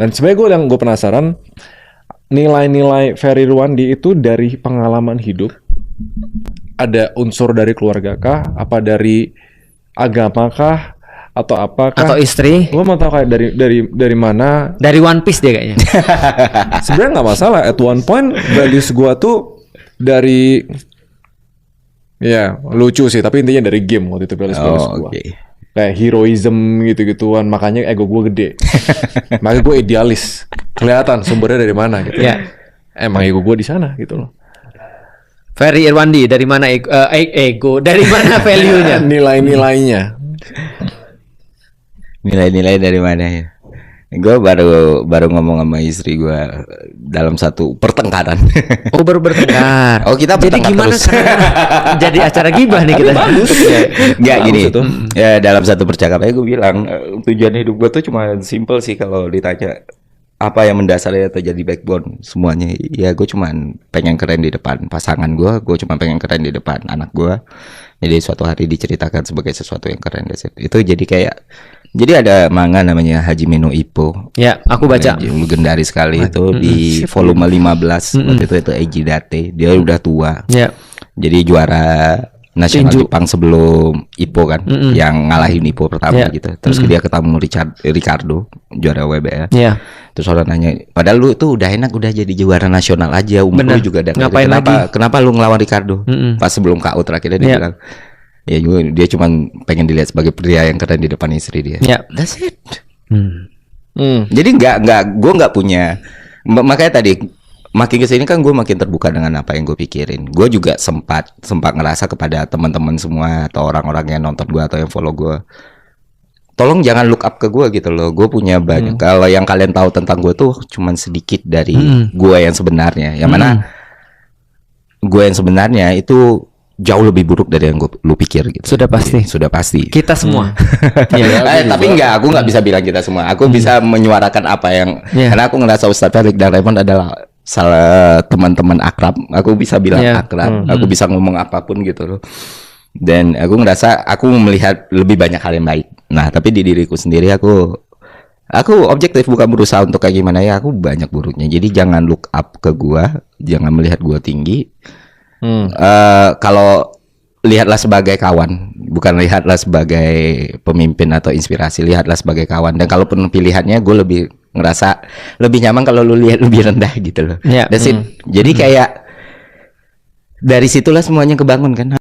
Dan sebenarnya gue penasaran nilai-nilai Ferry Irwandi itu dari pengalaman hidup, ada unsur dari keluarga kah, apa dari agama kah, atau apakah? Atau istri? Gue mau tahu kayak dari mana? Dari One Piece dia kayaknya. Sebenarnya nggak masalah. At one point values gue tuh dari, ya lucu sih, tapi intinya dari game waktu itu values gue. Okay. Kayak heroism gitu-gituan, makanya ego gue gede. Makanya gue idealis. Kelihatan sumbernya dari mana gitu. Ya. Emang ego gue di sana gitu loh. Ferry Irwandi, dari mana ego? Dari mana value-nya? Nilai-nilainya. Nilai-nilai dari mana ya? Gue baru ngomong sama istri gue dalam satu pertengkaran. Oh, baru bertengkar. Oh, kita jadi bertengkar gimana terus. Jadi acara gibah nih kita. Bagus. Nggak gini. Itu. Ya dalam satu percakapan gue bilang tujuan hidup gue tuh cuma simple sih kalau ditanya apa yang mendasari atau jadi backbone semuanya. Ya gue cuma pengen keren di depan pasangan gue cuma pengen keren di depan anak gue. Jadi suatu hari diceritakan sebagai sesuatu yang keren. Itu jadi kayak, jadi ada manga namanya Hajime no Ippo. Ya, aku baca. Legendaris sekali itu di volume 15. Waktu itu Eiji Date. Dia udah tua. Ya. Jadi juara nasional Tinju. Jepang sebelum Ippo kan, yang ngalahin Ippo pertama gitu. Terus dia ketemu Ricardo, juara WBA. Ya. Terus orang nanya, padahal lu tuh udah enak, udah jadi juara nasional aja, umur lu juga udah Ngapain kenapa lu ngelawan Ricardo? Pas sebelum KO terakhirnya dia bilang, ya dia cuma pengen dilihat sebagai pria yang keren di depan istri dia. Ya. That's it. Jadi gue nggak punya, makanya tadi makin kesini kan gue makin terbuka dengan apa yang gue pikirin. Gue juga sempat ngerasa kepada teman-teman semua atau orang-orang yang nonton gue atau yang follow gue, tolong jangan look up ke gue gitu loh. Gue punya banyak. Kalau yang kalian tahu tentang gue tuh cuman sedikit dari gue yang sebenarnya. Yang mana gue yang sebenarnya itu jauh lebih buruk dari yang lu pikir gitu. Sudah pasti. Sudah pasti. Kita semua. Tapi aku nggak bisa bilang kita semua. Aku bisa menyuarakan apa yang karena aku ngerasa Ustadz Felix dan Raymond adalah salah teman-teman akrab. Aku bisa bilang akrab. Aku bisa ngomong apapun gitu loh. Dan aku ngerasa aku melihat lebih banyak hal yang baik. Nah, tapi di diriku sendiri aku objektif, bukan berusaha untuk kayak gimana ya. Aku banyak buruknya. Jadi jangan look up ke gua, jangan melihat gua tinggi. Kalau lihatlah sebagai kawan, bukan lihatlah sebagai pemimpin atau inspirasi. Lihatlah sebagai kawan. Dan kalaupun pilihannya, gue lebih ngerasa lebih nyaman kalau lu lihat lebih rendah gitu loh. That's it. Jadi kayak dari situlah semuanya kebangun kan.